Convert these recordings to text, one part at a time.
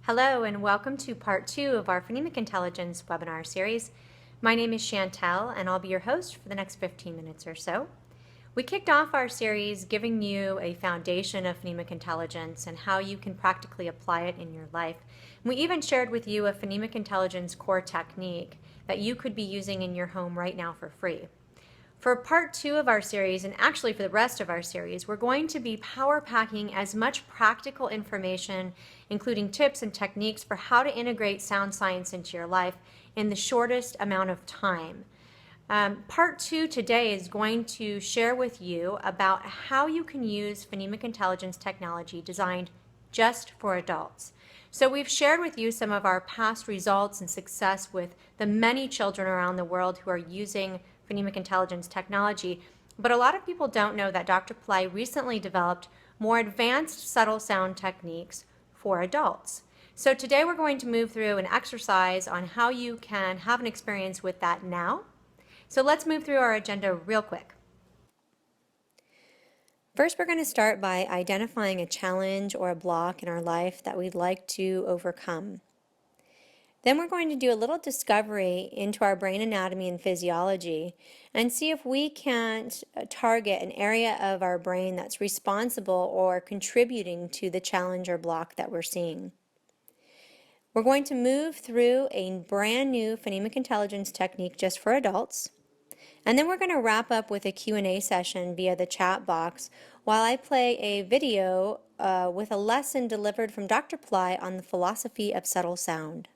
Hello and welcome to part 2 of our Phonemic Intelligence webinar series. My name is Chantel and I'll be your host for the next 15 minutes or so. We kicked off our series giving you a foundation of phonemic intelligence and how you can practically apply it in your life. And we even shared with you a phonemic intelligence core technique that you could be using in your home right now for free. For part 2 of our series, and actually for the rest of our series, we're going to be power packing as much practical information, including tips and techniques for how to integrate sound science into your life in the shortest amount of time. Part 2 today is going to share with you about how you can use phonemic intelligence technology designed just for adults. So we've shared with you some of our past results and success with the many children around the world who are using phonemic intelligence technology, but a lot of people don't know that Dr. Piillai recently developed more advanced subtle sound techniques for adults. So today we're going to move through an exercise on how you can have an experience with that now. So let's move through our agenda real quick. First, we're going to start by identifying a challenge or a block in our life that we'd like to overcome. Then we're going to do a little discovery into our brain anatomy and physiology and see if we can't target an area of our brain that's responsible or contributing to the challenge or block that we're seeing. We're going to move through a brand new phonemic intelligence technique just for adults. And then we're going to wrap up with a Q&A session via the chat box while I play a video with a lesson delivered from Dr. Piillai on the philosophy of subtle sound.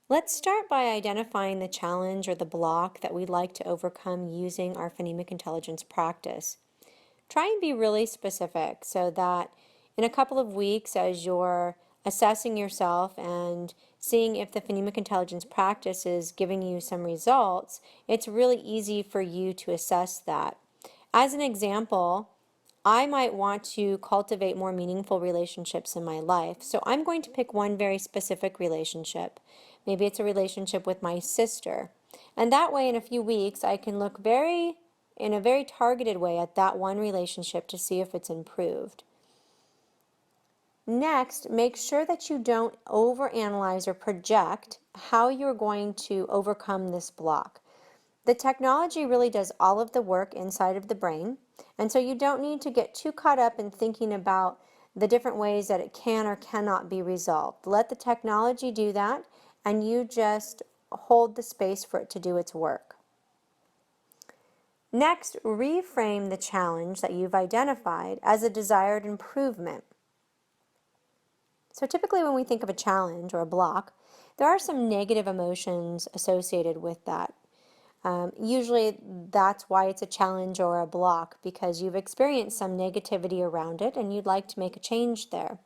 Let's start by identifying the challenge or the block that we'd like to overcome using our phonemic intelligence practice. Try and be really specific so that in a couple of weeks, as you're assessing yourself and seeing if the phonemic intelligence practice is giving you some results, it's really easy for you to assess that. As an example, I might want to cultivate more meaningful relationships in my life, so I'm going to pick one very specific relationship. Maybe it's a relationship with my sister. And that way, in a few weeks, I can look in a very targeted way at that one relationship to see if it's improved. Next, make sure that you don't overanalyze or project how you're going to overcome this block. The technology really does all of the work inside of the brain, and so you don't need to get too caught up in thinking about the different ways that it can or cannot be resolved. Let the technology do that, and you just hold the space for it to do its work. Next, reframe the challenge that you've identified as a desired improvement. So typically when we think of a challenge or a block, there are some negative emotions associated with that. Usually that's why it's a challenge or a block, because you've experienced some negativity around it and you'd like to make a change there.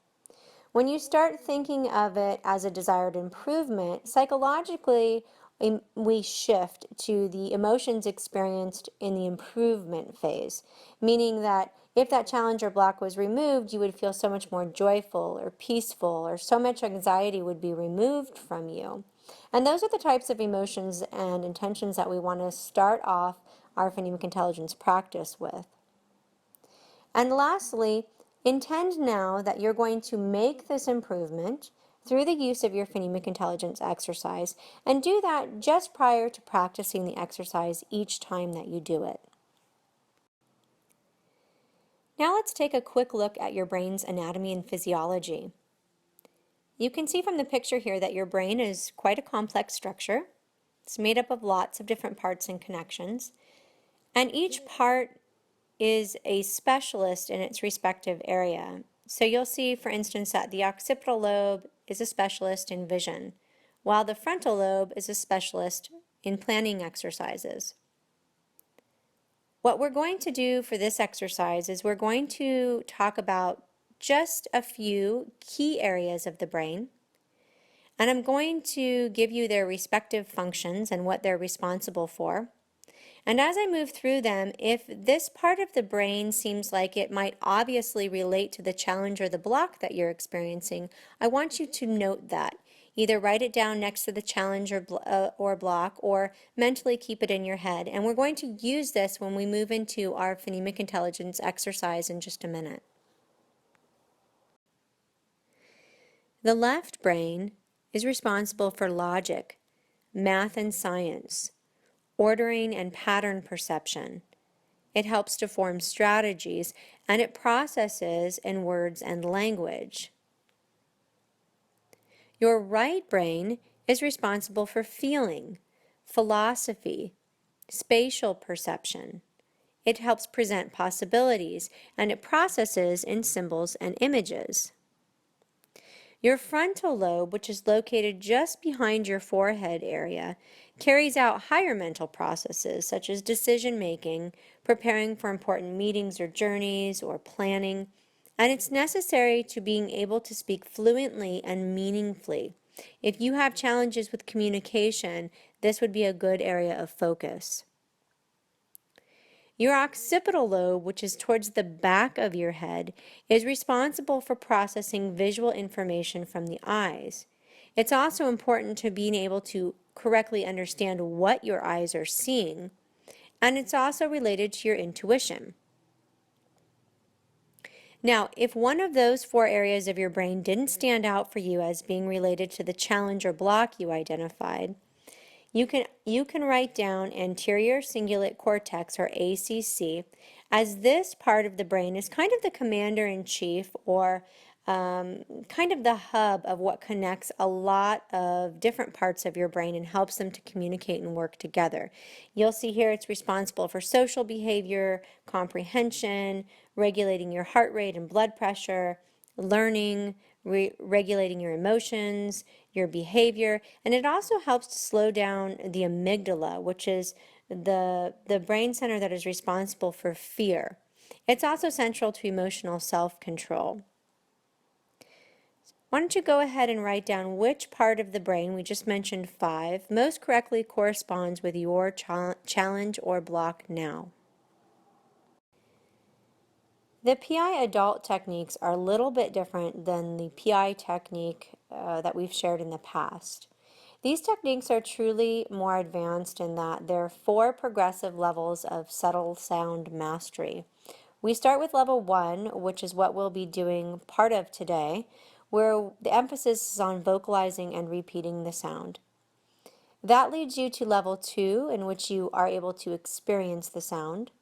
When you start thinking of it as a desired improvement, psychologically we shift to the emotions experienced in the improvement phase, meaning that if that challenge or block was removed, you would feel so much more joyful or peaceful, or so much anxiety would be removed from you. And those are the types of emotions and intentions that we want to start off our phonemic intelligence practice with. And lastly, intend now that you're going to make this improvement through the use of your phonemic intelligence exercise, and do that just prior to practicing the exercise each time that you do it. Now let's take a quick look at your brain's anatomy and physiology. You can see from the picture here that your brain is quite a complex structure. It's made up of lots of different parts and connections, and each part is a specialist in its respective area. So you'll see, for instance, that the occipital lobe is a specialist in vision, while the frontal lobe is a specialist in planning exercises. What we're going to do for this exercise is we're going to talk about just a few key areas of the brain, and I'm going to give you their respective functions and what they're responsible for. And as I move through them, if this part of the brain seems like it might obviously relate to the challenge or the block that you're experiencing, I want you to note that. Either write it down next to the challenge or block, or mentally keep it in your head. And we're going to use this when we move into our phonemic intelligence exercise in just a minute. The left brain is responsible for logic, math and science, ordering and pattern perception. It helps to form strategies, and it processes in words and language. Your right brain is responsible for feeling, philosophy, spatial perception. It helps present possibilities, and it processes in symbols and images. Your frontal lobe, which is located just behind your forehead area, carries out higher mental processes such as decision making, preparing for important meetings or journeys, or planning, and it's necessary to being able to speak fluently and meaningfully. If you have challenges with communication, this would be a good area of focus. Your occipital lobe, which is towards the back of your head, is responsible for processing visual information from the eyes. It's also important to being able to correctly understand what your eyes are seeing, and it's also related to your intuition. Now, if one of those 4 areas of your brain didn't stand out for you as being related to the challenge or block you identified, you can write down anterior cingulate cortex, or ACC, as this part of the brain is kind of the commander-in-chief, or kind of the hub of what connects a lot of different parts of your brain and helps them to communicate and work together. You'll see here it's responsible for social behavior, comprehension, regulating your heart rate and blood pressure, learning, regulating your emotions, your behavior, and it also helps to slow down the amygdala, which is the brain center that is responsible for fear. It's also central to emotional self-control. Why don't you go ahead and write down which part of the brain, we just mentioned 5, most correctly corresponds with your challenge or block now. The Piillai adult techniques are a little bit different than the Piillai technique that we've shared in the past. These techniques are truly more advanced in that there are 4 progressive levels of subtle sound mastery. We start with level 1, which is what we'll be doing part of today, where the emphasis is on vocalizing and repeating the sound. That leads you to level 2, in which you are able to experience the sound.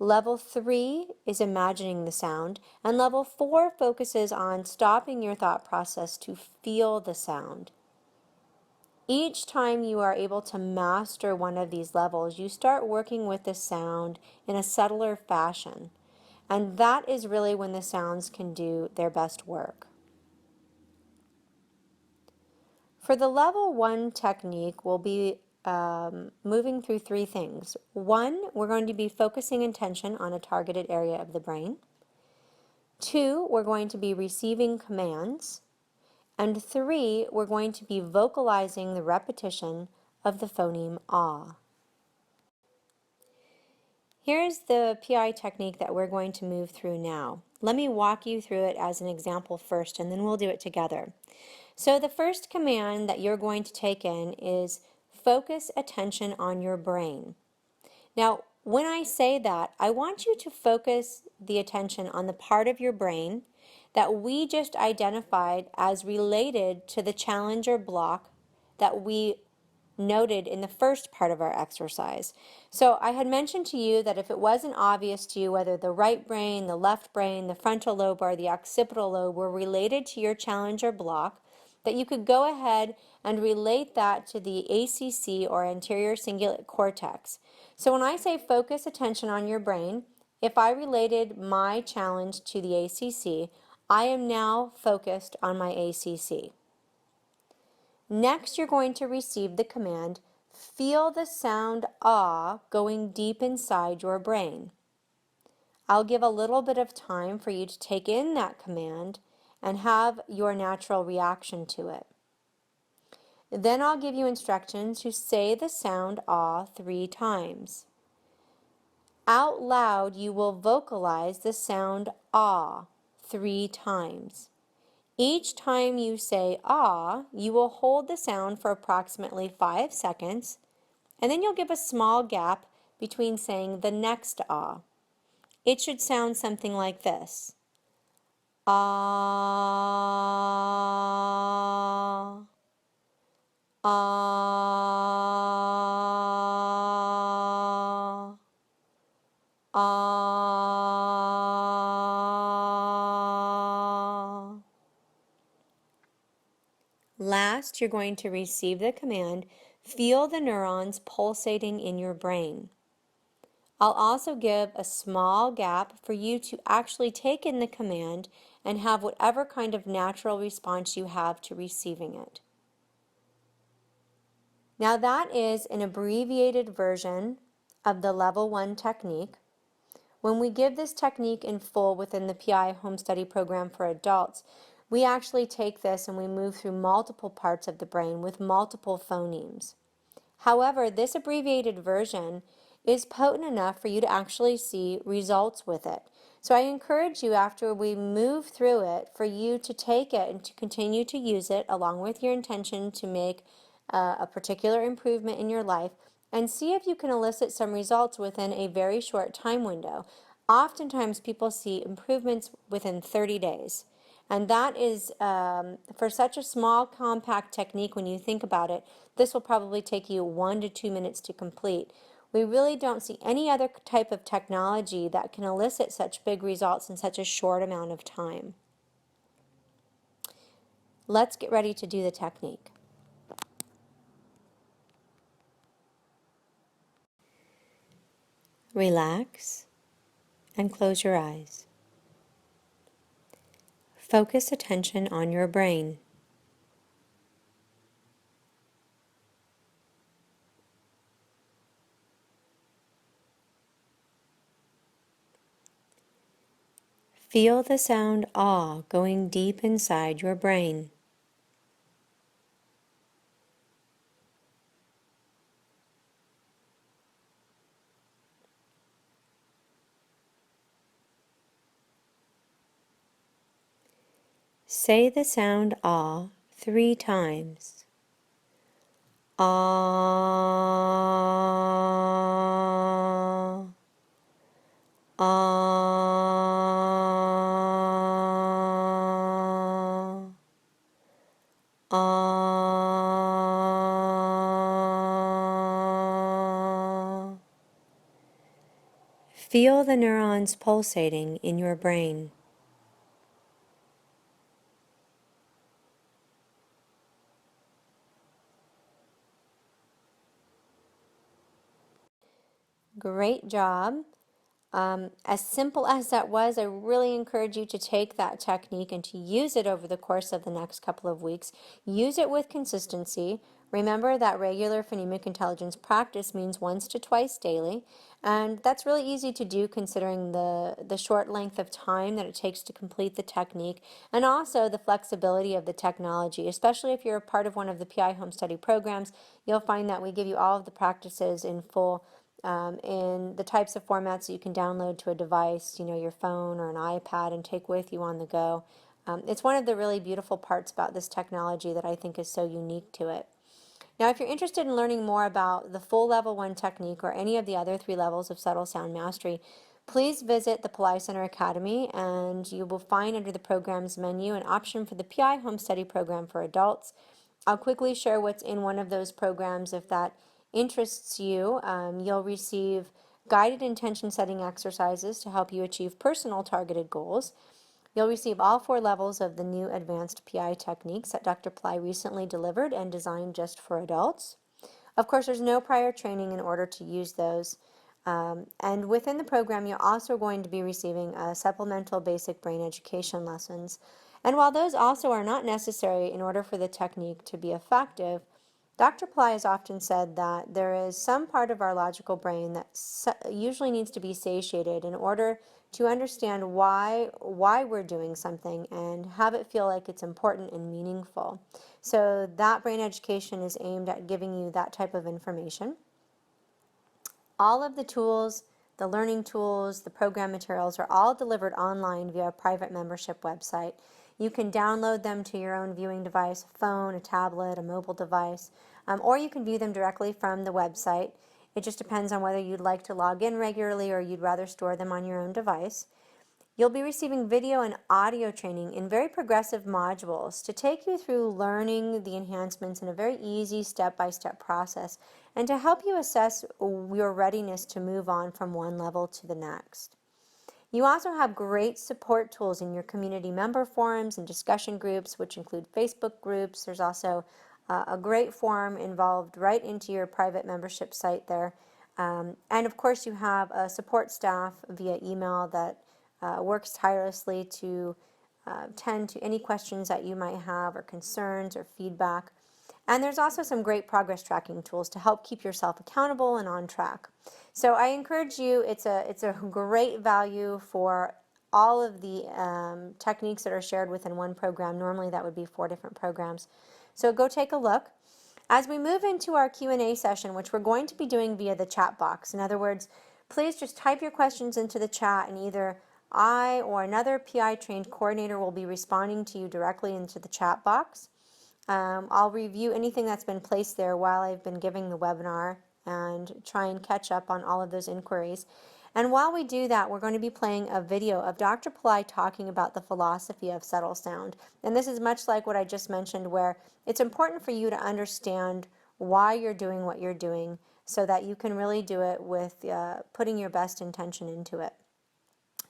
Level 3 is imagining the sound, and level 4 focuses on stopping your thought process to feel the sound. Each time you are able to master one of these levels, you start working with the sound in a subtler fashion, and that is really when the sounds can do their best work. For the level 1 technique, we'll be moving through 3 things. 1, we're going to be focusing attention on a targeted area of the brain. 2, we're going to be receiving commands. And 3, we're going to be vocalizing the repetition of the phoneme ah. Here's the Piillai technique that we're going to move through now. Let me walk you through it as an example first, and then we'll do it together. So the first command that you're going to take in is focus attention on your brain. Now, when I say that, I want you to focus the attention on the part of your brain that we just identified as related to the challenge or block that we noted in the first part of our exercise. So I had mentioned to you that if it wasn't obvious to you whether the right brain, the left brain, the frontal lobe, or the occipital lobe were related to your challenge or block, that you could go ahead and relate that to the ACC, or anterior cingulate cortex. So when I say focus attention on your brain, if I related my challenge to the ACC, I am now focused on my ACC. Next, you're going to receive the command, feel the sound ah going deep inside your brain. I'll give a little bit of time for you to take in that command and have your natural reaction to it. Then I'll give you instructions to say the sound ah 3 times. Out loud, you will vocalize the sound ah 3 times. Each time you say ah, you will hold the sound for approximately 5 seconds, and then you'll give a small gap between saying the next ah. It should sound something like this. ah, ah, ah. Last, you're going to receive the command, feel the neurons pulsating in your brain. I'll also give a small gap for you to actually take in the command and have whatever kind of natural response you have to receiving it. Now that is an abbreviated version of the level 1 technique. When we give this technique in full within the Piillai home study program for adults, we actually take this and we move through multiple parts of the brain with multiple phonemes. However, this abbreviated version is potent enough for you to actually see results with it. So I encourage you, after we move through it, for you to take it and to continue to use it along with your intention to make a particular improvement in your life, and see if you can elicit some results within a very short time window. Oftentimes people see improvements within 30 days. And that is, for such a small, compact technique, when you think about it, this will probably take you 1 to 2 minutes to complete. We really don't see any other type of technology that can elicit such big results in such a short amount of time. Let's get ready to do the technique. Relax and close your eyes. Focus attention on your brain. Feel the sound ah going deep inside your brain. Say the sound ah 3 times. Ah, ah, ah. Feel the neurons pulsating in your brain. Great job. As simple as that was, I really encourage you to take that technique and to use it over the course of the next couple of weeks. Use it with consistency. Remember that regular phonemic intelligence practice means once to twice daily, and that's really easy to do considering the short length of time that it takes to complete the technique, and also the flexibility of the technology. Especially if you're a part of one of the PI home study programs, you'll find that we give you all of the practices in full in the types of formats that you can download to a device, your phone or an iPad, and take with you on the go. It's one of the really beautiful parts about this technology that I think is so unique to it. Now, if you're interested in learning more about the full level 1 technique or any of the other 3 levels of subtle sound mastery, please visit the Piillai Center Academy, and you will find under the programs menu an option for the PI Home Study Program for adults. I'll quickly share what's in one of those programs. If that interests you, you'll receive guided intention setting exercises to help you achieve personal targeted goals. You'll receive all 4 levels of the new advanced PI techniques that Dr. Piillai recently delivered and designed just for adults. Of course, there's no prior training in order to use those. And within the program, you're also going to be receiving supplemental basic brain education lessons. And while those also are not necessary in order for the technique to be effective, Dr. Piillai has often said that there is some part of our logical brain that usually needs to be satiated in order to understand why we're doing something and have it feel like it's important and meaningful. So that brain education is aimed at giving you that type of information. All of the tools, the learning tools, the program materials are all delivered online via a private membership website. You can download them to your own viewing device, a phone, a tablet, a mobile device, or you can view them directly from the website. It just depends on whether you'd like to log in regularly or you'd rather store them on your own device. You'll be receiving video and audio training in very progressive modules to take you through learning the enhancements in a very easy step-by-step process and to help you assess your readiness to move on from one level to the next. You also have great support tools in your community member forums and discussion groups, which include Facebook groups. There's also a great forum involved right into your private membership site there. And of course, you have a support staff via email that works tirelessly to tend to any questions that you might have or concerns or feedback. And there's also some great progress tracking tools to help keep yourself accountable and on track. So I encourage you, it's a great value for all of the techniques that are shared within one program. Normally that would be 4 different programs. So go take a look. As we move into our Q&A session, which we're going to be doing via the chat box, in other words, please just type your questions into the chat and either I or another PI trained coordinator will be responding to you directly into the chat box. I'll review anything that's been placed there while I've been giving the webinar and try and catch up on all of those inquiries. And while we do that, we're going to be playing a video of Dr. Piillai talking about the philosophy of subtle sound. And this is much like what I just mentioned, where it's important for you to understand why you're doing what you're doing so that you can really do it with putting your best intention into it.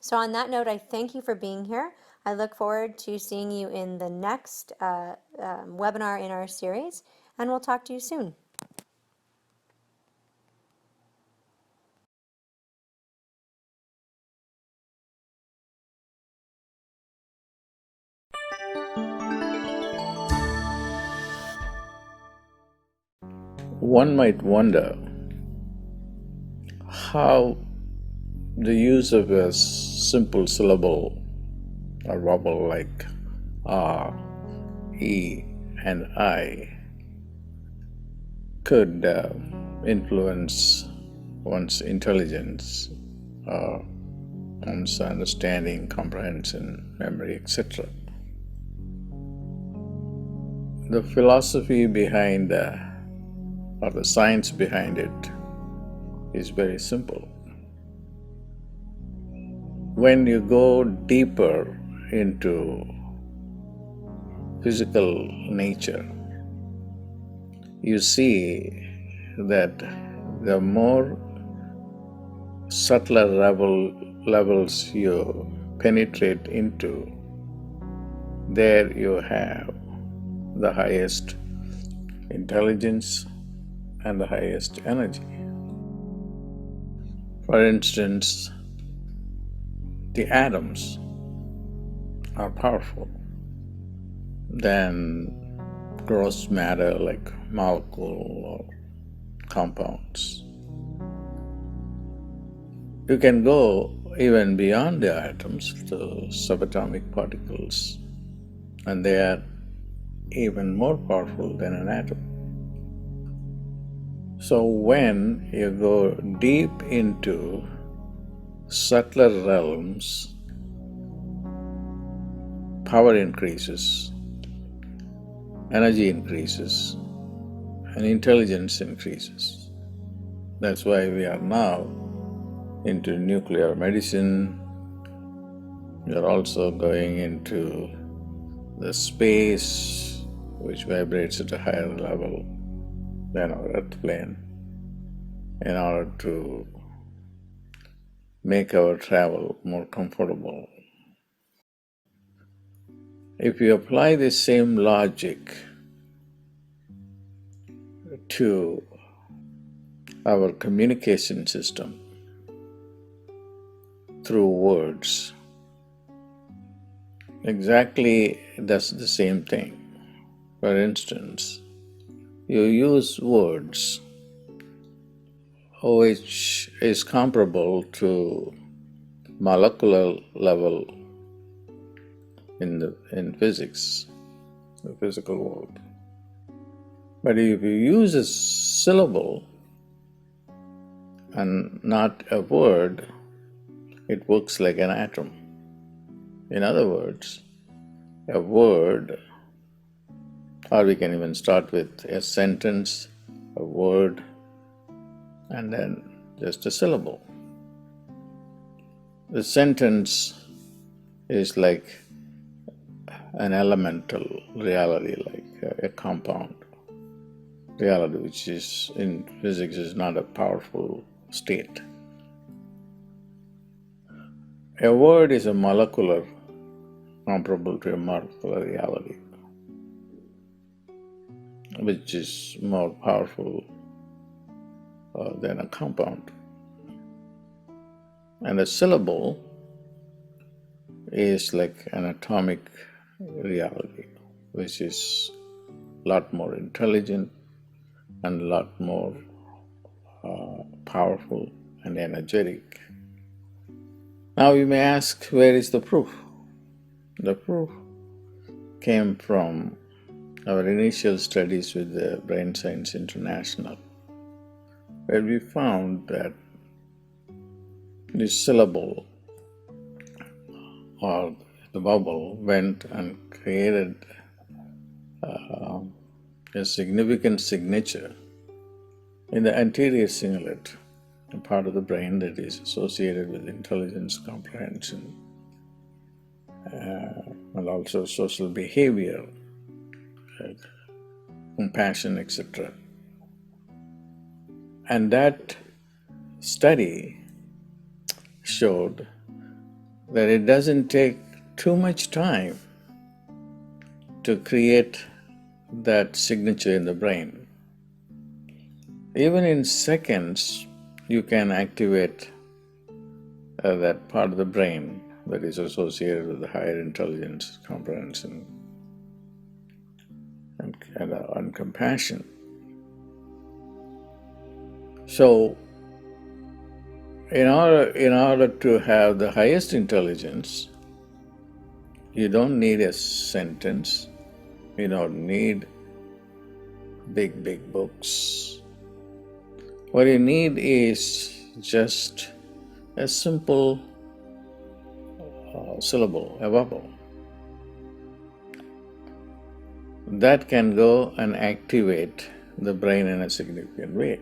So on that note, I thank you for being here. I look forward to seeing you in the next webinar in our series, and we'll talk to you soon. One might wonder how the use of a simple syllable or vowel like R, E, and I could influence one's intelligence, one's understanding, comprehension, memory, etc. The philosophy behind or the science behind it is very simple. When you go deeper into physical nature, you see that the more subtler levels you penetrate into, there you have the highest intelligence and the highest energy. For instance, the atoms are powerful than gross matter like molecule or compounds. You can go even beyond the atoms to subatomic particles, and they are even more powerful than an atom. So when you go deep into subtler realms, power increases, energy increases, and intelligence increases. That's why we are now into nuclear medicine. We are also going into the space, which vibrates at a higher level than our earth plane, in order to make our travel more comfortable. If you apply the same logic to our communication system through words, exactly does the same thing. For instance, you use words which is comparable to molecular level in physics, the physical world. But if you use a syllable and not a word, it works like an atom. In other words, a word, or we can even start with a sentence, a word, and then just a syllable. The sentence is like an elemental reality, like a compound reality, which is in physics is not a powerful state. A word is a molecular, comparable to a molecular reality, which is more powerful than a compound. And a syllable is like an atomic reality, which is a lot more intelligent and a lot more powerful and energetic. Now you may ask, where is the proof? The proof came from our initial studies with the Brain Science International, where we found that this syllable or the vowel went and created a significant signature in the anterior cingulate, a part of the brain that is associated with intelligence, comprehension, and also social behavior, compassion, etc. And that study showed that it doesn't take too much time to create that signature in the brain. Even in seconds, you can activate that part of the brain that is associated with the higher intelligence, comprehension, and compassion. So, in order to have the highest intelligence, you don't need a sentence, you don't need big books. What you need is just a simple syllable, a vowel, that can go and activate the brain in a significant way.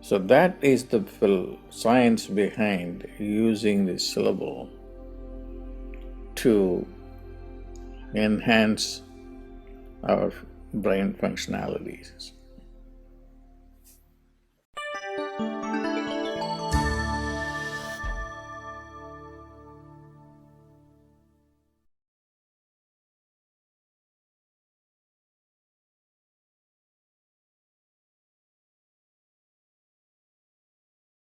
So that is the science behind using this syllable to enhance our brain functionalities.